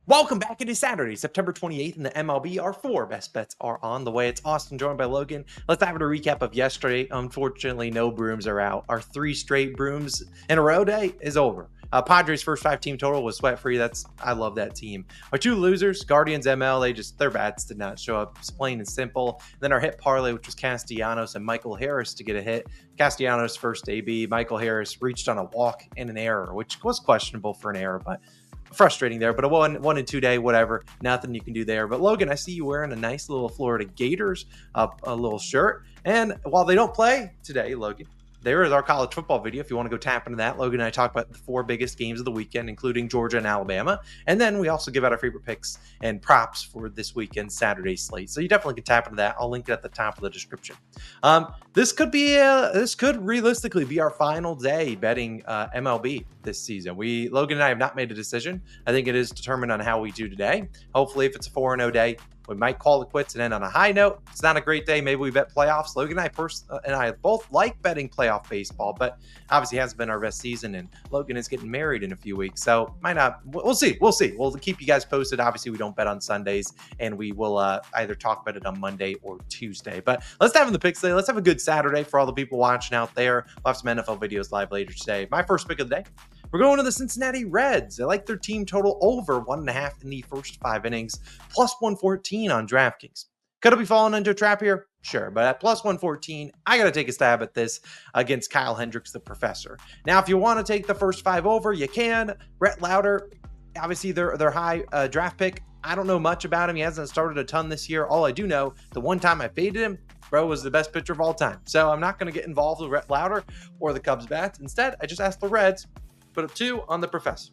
Welcome back. It is Saturday, September 28th in the MLB. Our four best bets are on the way. It's Austin joined by Logan. Let's have a recap of yesterday. Unfortunately, no brooms are out. Our 3 straight brooms in a row day is over. Padres' first 5 team total was sweat-free. I love that team. Our 2 losers, Guardians ML, their bats did not show up. It's plain and simple. And then our hit parlay, which was Castellanos and Michael Harris to get a hit. Castellanos first AB. Michael Harris reached on a walk and an error, which was questionable for an error, but frustrating there. But a 1 and 2 day, whatever, nothing you can do there. But Logan, I see you wearing a nice little Florida Gators a little shirt, and while they don't play today, Logan, there is our college football video if you want to go tap into that. Logan and I talk about the 4 biggest games of the weekend, including Georgia and Alabama. And then we also give out our favorite picks and props for this weekend Saturday slate. So you definitely can tap into that. I'll link it at the top of the description. This could realistically be our final day betting MLB this season. Logan and I have not made a decision. I think it is determined on how we do today. Hopefully, if it's a 4-0 day, we might call it quits and end on a high note. It's not a great day. Maybe we bet playoffs. Logan and I both like betting playoff baseball, but obviously it hasn't been our best season, and Logan is getting married in a few weeks. So might not. We'll see. We'll keep you guys posted. Obviously, we don't bet on Sundays, and we will either talk about it on Monday or Tuesday. But let's dive in the picks today. Let's have a good Saturday for all the people watching out there. We'll have some NFL videos live later today. My first pick of the day. We're going to the Cincinnati Reds. I like their team total over 1.5 in the first 5 innings, plus 114 on DraftKings. Could it be falling into a trap here? Sure, but at plus 114, I got to take a stab at this against Kyle Hendricks, the professor. Now, if you want to take the first 5 over, you can. Brett Lauder, obviously their high draft pick. I don't know much about him. He hasn't started a ton this year. All I do know, the one time I faded him, bro was the best pitcher of all time. So I'm not going to get involved with Brett Lauder or the Cubs bats. Instead, I just asked the Reds. Put up 2 on the professor.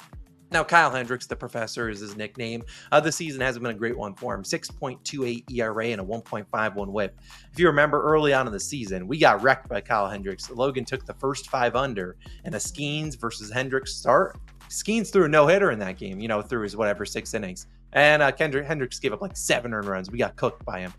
Now, Kyle Hendricks, the professor, is his nickname. The season hasn't been a great one for him. 6.28 ERA and a 1.51 whip. If you remember early on in the season, we got wrecked by Kyle Hendricks. Logan took the first 5 under in a Skeens versus Hendricks start. Skeens threw a no-hitter in that game, through his 6 innings. And Hendricks gave up like 7 earned runs. We got cooked by him.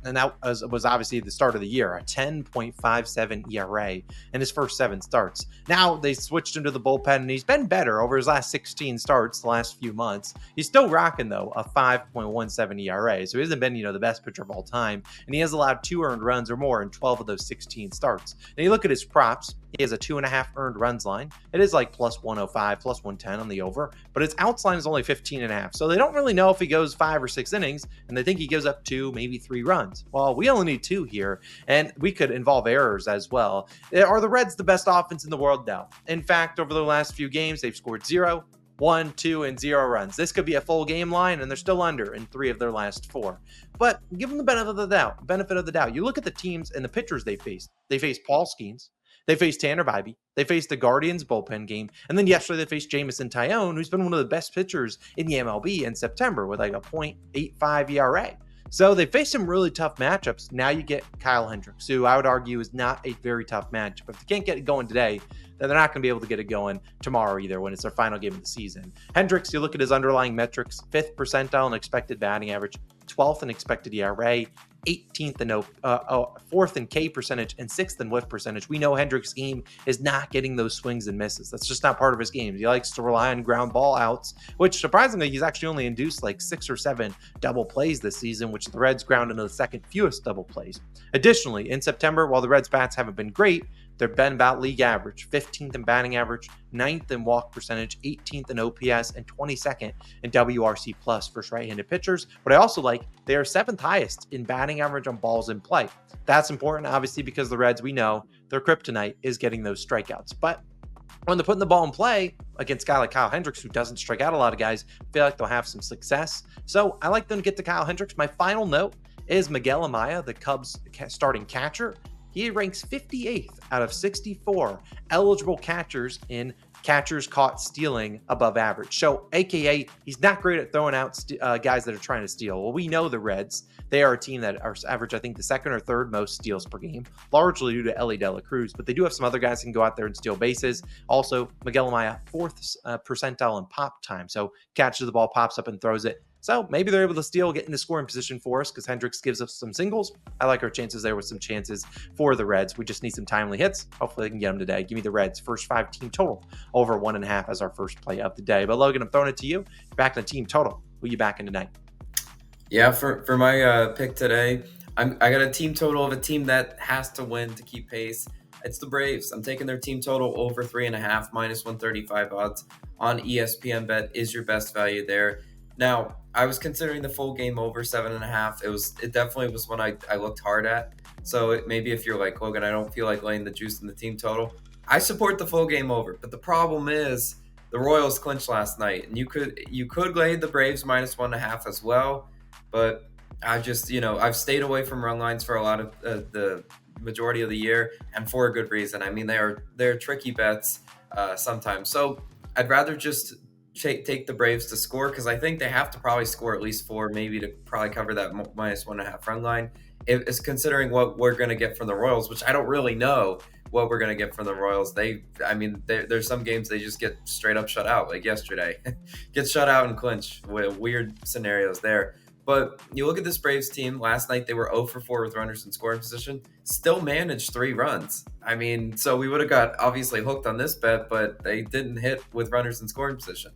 And that was obviously the start of the year, a 10.57 ERA in his first 7 starts. Now they switched him to the bullpen, and he's been better over his last 16 starts the last few months. He's still rocking, though, a 5.17 ERA. So he hasn't been, the best pitcher of all time. And he has allowed 2 earned runs or more in 12 of those 16 starts. And you look at his props, he has a 2.5 earned runs line. It is like plus 105, plus 110 on the over, but his outs line is only 15.5. So they don't really know if he goes 5 or 6 innings, and they think he gives up 2, maybe 3 runs. Well, we only need 2 here, and we could involve errors as well. Are the Reds the best offense in the world? No. In fact, over the last few games, they've scored 0, 1, 2, and 0 runs. This could be a full game line, and they're still under in 3 of their last 4. But give them the benefit of the doubt. You look at the teams and the pitchers they faced. They faced Paul Skeens. They faced Tanner Bybee. They faced the Guardians bullpen game. And then yesterday they faced Jameson Taillon, who's been one of the best pitchers in the MLB in September with like a .85 ERA. So they faced some really tough matchups. Now you get Kyle Hendricks, who I would argue is not a very tough matchup. If they can't get it going today, then they're not going to be able to get it going tomorrow either when it's their final game of the season. Hendricks, you look at his underlying metrics, 5th percentile in expected batting average, 12th in expected ERA, 18th in 4th in K percentage, and 6th in whiff percentage. We know Hendricks' game is not getting those swings and misses. That's just not part of his game. He likes to rely on ground ball outs, which surprisingly, he's actually only induced like 6 or 7 double plays this season, which the Reds ground into the second fewest double plays. Additionally, in September, while the Reds' bats haven't been great, they've been about league average, 15th in batting average, 9th in walk percentage, 18th in OPS, and 22nd in WRC plus for right-handed pitchers. But I also like they are 7th highest in batting average on balls in play. That's important, obviously, because the Reds, we know, their kryptonite is getting those strikeouts. But when they're putting the ball in play against a guy like Kyle Hendricks, who doesn't strike out a lot of guys, I feel like they'll have some success. So I like them to get to Kyle Hendricks. My final note is Miguel Amaya, the Cubs starting catcher. He ranks 58th out of 64 eligible catchers in catchers caught stealing above average. So, AKA, he's not great at throwing out guys that are trying to steal. Well, we know the Reds. They are a team that are average, I think, the 2nd or 3rd most steals per game, largely due to Ellie De La Cruz. But they do have some other guys who can go out there and steal bases. Also, Miguel Amaya, 4th percentile in pop time. So, catches the ball, pops up, and throws it. So maybe they're able to steal, get into scoring position for us because Hendricks gives us some singles. I like our chances there with some chances for the Reds. We just need some timely hits. Hopefully they can get them today. Give me the Reds first 5 team total over 1.5 as our first play of the day. But Logan, I'm throwing it to you. Back to the team total Who you backing tonight? Yeah, for my pick today, I got a team total of a team that has to win to keep pace. It's the Braves. I'm taking their team total over 3.5 minus 135 odds on ESPN Bet is your best value there. Now, I was considering the full game over 7.5. It definitely was one I looked hard at. So maybe if you're like Logan, I don't feel like laying the juice in the team total. I support the full game over, but the problem is the Royals clinched last night, and you could lay the Braves minus 1.5 as well, but I've stayed away from run lines for a lot of the majority of the year, and for a good reason. I mean, they're tricky bets sometimes. So I'd rather just take the Braves to score, because I think they have to probably score at least four, maybe to probably cover that minus 1.5 run line. It's considering what we're going to get from the Royals, which I don't really know what we're going to get from the Royals. There's some games they just get straight up shut out, like yesterday. Get shut out and clinch with weird scenarios there. But you look at this Braves team, last night they were 0 for 4 with runners in scoring position, still managed 3 runs. I mean, so we would have got obviously hooked on this bet, but they didn't hit with runners in scoring position.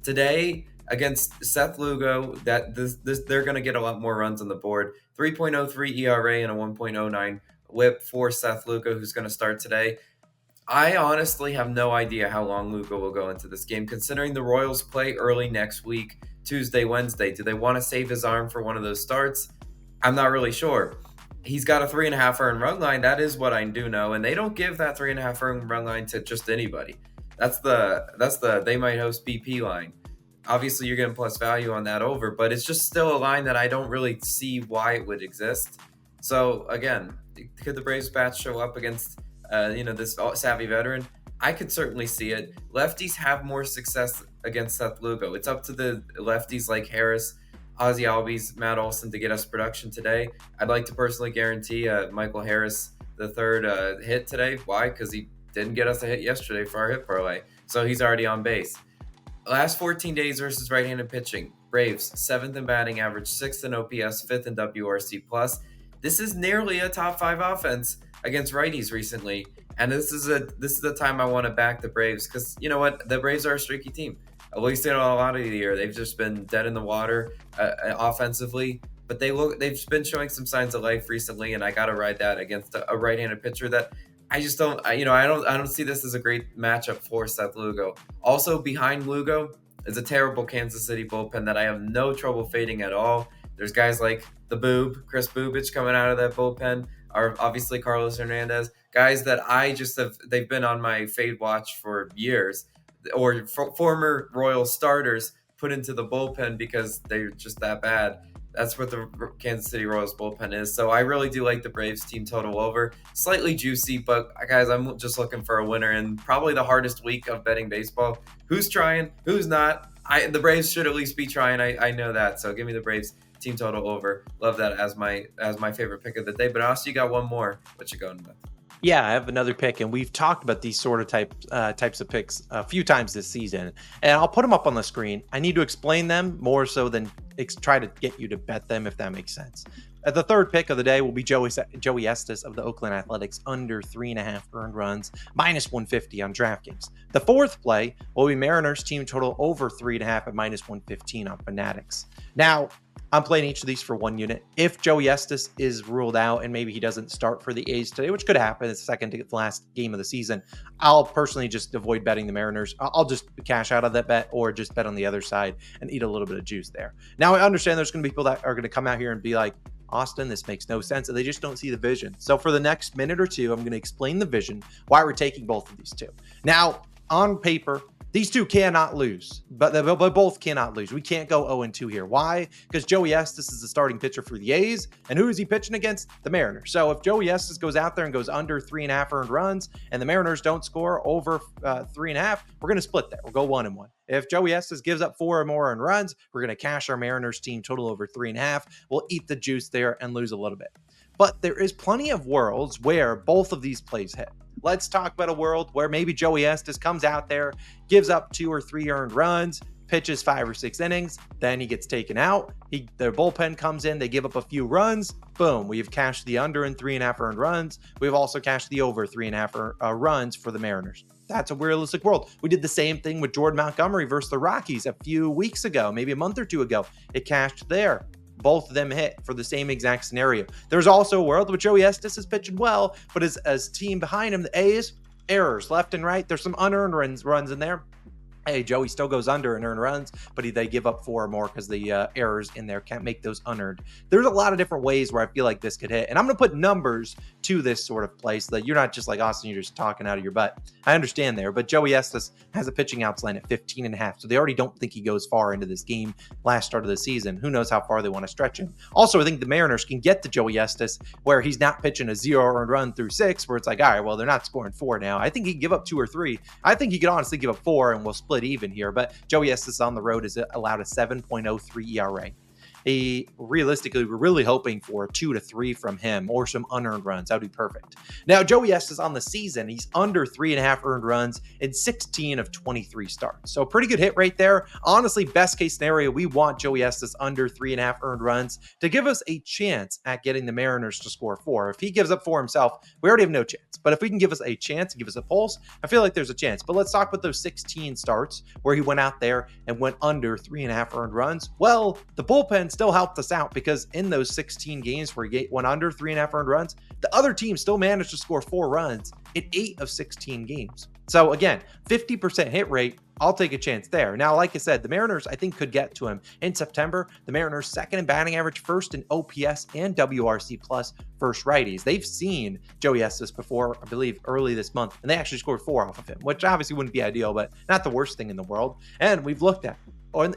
Today, against Seth Lugo, they're going to get a lot more runs on the board. 3.03 ERA and a 1.09 whip for Seth Lugo, who's going to start today. I honestly have no idea how long Lugo will go into this game, considering the Royals play early next week, Tuesday, Wednesday. Do they want to save his arm for one of those starts? I'm not really sure. He's got a 3.5 earned run line. That is what I do know. And they don't give that 3.5 earned run line to just anybody. That's the they might host BP line. Obviously, you're getting plus value on that over, but it's just still a line that I don't really see why it would exist. So again, could the Braves bats show up against this savvy veteran? I could certainly see it. Lefties have more success against Seth Lugo. It's up to the lefties like Harris, Ozzie Albies, Matt Olson to get us production today. I'd like to personally guarantee Michael Harris the third hit today. Why? Because he didn't get us a hit yesterday for our hit parlay, so he's already on base. Last 14 days versus right-handed pitching. Braves, 7th in batting average, 6th in OPS, 5th in WRC+. This is nearly a top 5 offense against righties recently, and this is the time I want to back the Braves, because you know what? The Braves are a streaky team. At least in a lot of the year, they've just been dead in the water offensively, but they've been showing some signs of life recently, and I got to ride that against a right-handed pitcher that I just don't, I don't see this as a great matchup for Seth Lugo. Also behind Lugo is a terrible Kansas City bullpen that I have no trouble fading at all. There's guys like the Boob, Chris Bubich coming out of that bullpen, are obviously Carlos Hernandez, guys that they've been on my fade watch for years, or former Royal starters put into the bullpen because they're just that bad. That's what the Kansas City Royals bullpen is. So I really do like the Braves team total over. Slightly juicy, but guys, I'm just looking for a winner in probably the hardest week of betting baseball. Who's trying? Who's not? The Braves should at least be trying. I know that. So give me the Braves team total over. Love that as my favorite pick of the day. But also, you got one more. What you going with? Yeah, I have another pick, and we've talked about these sort of types of picks a few times this season, and I'll put them up on the screen. I need to explain them more so than try to get you to bet them, if that makes sense. The third pick of the day will be Joey Estes of the Oakland Athletics, under 3.5 earned runs, minus 150 on DraftKings. The fourth play will be Mariners team total over 3.5 at minus 115 on Fanatics. Now, I'm playing each of these for 1 unit. If Joey Estes is ruled out and maybe he doesn't start for the A's today, which could happen, it's the second to the last game of the season, I'll personally just avoid betting the Mariners. I'll just cash out of that bet, or just bet on the other side and eat a little bit of juice there. Now, I understand there's going to be people that are going to come out here and be like, Austin, this makes no sense, and they just don't see the vision. So for the next minute or two, I'm going to explain the vision, why we're taking both of these two. Now, on paper, these two cannot lose, but they both cannot lose. We can't go 0-2 here. Why? Because Joey Estes is the starting pitcher for the A's, and who is he pitching against? The Mariners. So if Joey Estes goes out there and goes under 3.5 earned runs, and the Mariners don't score over 3.5, we're going to split that. We'll go 1-1. If Joey Estes gives up 4 or more earned runs, we're going to cash our Mariners team total over 3.5. We'll eat the juice there and lose a little bit. But there is plenty of worlds where both of these plays hit. Let's talk about a world where maybe Joey Estes comes out there, gives up 2 or 3 earned runs, pitches 5 or 6 innings, then he gets taken out. Their bullpen comes in, they give up a few runs. Boom, we've cashed the under in 3.5 earned runs. We've also cashed the over 3.5 runs for the Mariners. That's a realistic world. We did the same thing with Jordan Montgomery versus the Rockies a few weeks ago, maybe a month or two ago. It cashed there. Both of them hit for the same exact scenario. There's also a world where Joey Estes is pitching well, but as team behind him, the A's, errors left and right. There's some unearned runs in there. Hey, Joey still goes under in earned runs, but they give up 4 or more because the errors in there can't make those unearned. There's a lot of different ways where I feel like this could hit. And I'm going to put numbers to this sort of play so that you're not just like, Austin, you're just talking out of your butt. I understand there, but Joey Estes has a pitching outs line at 15.5. So they already don't think he goes far into this game last start of the season. Who knows how far they want to stretch him. Also, I think the Mariners can get to Joey Estes where he's not pitching a 0 earned run through 6, where it's like, all right, well, they're not scoring 4 now. I think he can give up 2 or 3. I think he could honestly give up 4 and we'll split even here. But Joey Estes on the road is allowed a 7.03 ERA. Realistically, we're really hoping for a 2 to 3 from him or some unearned runs. That would be perfect. Now, Joey Estes on the season, he's under 3.5 earned runs in 16 of 23 starts. So a pretty good hit rate there. Honestly, best case scenario, we want Joey Estes under 3.5 earned runs to give us a chance at getting the Mariners to score 4. If he gives up 4 himself, we already have no chance. But if we can give us a chance, give us a pulse, I feel like there's a chance. But let's talk about those 16 starts where he went out there and went under 3.5 earned runs. Well, the bullpen still helped us out because in those 16 games where he went under 3.5 earned runs, the other team still managed to score 4 runs in 8 of 16 games. So again, 50% hit rate, I'll take a chance there. Now, like I said, the Mariners, I think, could get to him in September. The Mariners second in batting average, first in OPS and WRC plus versus righties. They've seen Joey Estes before, I believe, early this month, and they actually scored 4 off of him, which obviously wouldn't be ideal, but not the worst thing in the world. And we've looked at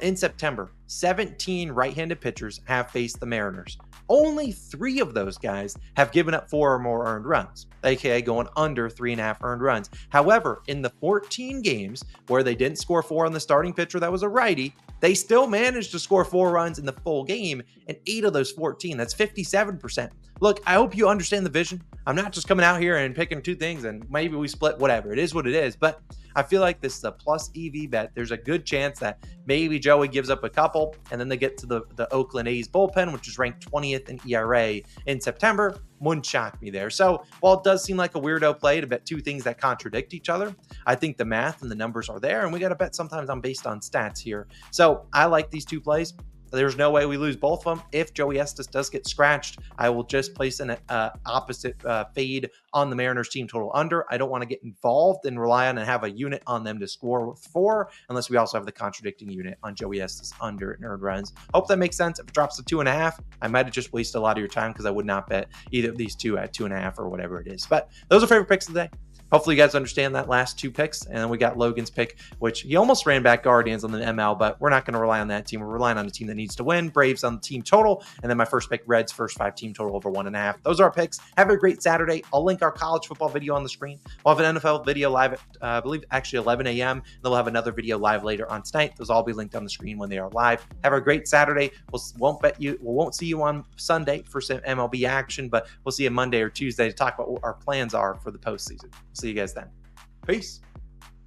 in September, 17 right-handed pitchers have faced the Mariners. Only 3 of those guys have given up 4 or more earned runs, aka going under 3.5 earned runs. However, in the 14 games where they didn't score 4 on the starting pitcher that was a righty, they still managed to score 4 runs in the full game, and 8 of those 14, that's 57%. Look, I hope you understand the vision. I'm not just coming out here and picking 2 things and maybe we split, whatever. It is what it is, but I feel like this is a plus EV bet. There's a good chance that maybe Joey gives up a couple and then they get to the Oakland A's bullpen, which is ranked 20th in ERA in September. Wouldn't shock me there. So while it does seem like a weirdo play to bet 2 things that contradict each other, I think the math and the numbers are there, and we got to bet sometimes based on stats here. So I like these 2 plays. There's no way we lose both of them. If Joey Estes does get scratched, I will just place an opposite fade on the Mariners team total under. I don't want to get involved and rely on and have a unit on them to score with 4, unless we also have the contradicting unit on Joey Estes under and earned runs. Hope that makes sense. If it drops to 2.5, I might have just wasted a lot of your time because I would not bet either of these 2 at 2.5 or whatever it is. But those are favorite picks of the day. Hopefully you guys understand that last 2 picks. And then we got Logan's pick, which he almost ran back Guardians on the ML, but we're not going to rely on that team. We're relying on a team that needs to win. Braves on the team total. And then my first pick, Reds, first 5 team total over 1.5. Those are our picks. Have a great Saturday. I'll link our college football video on the screen. We'll have an NFL video live at, I believe, actually 11 a.m. And then we'll have another video live later on tonight. Those will all be linked on the screen when they are live. Have a great Saturday. We won't see you on Sunday for some MLB action, but we'll see you Monday or Tuesday to talk about what our plans are for the postseason. See you guys then. Peace.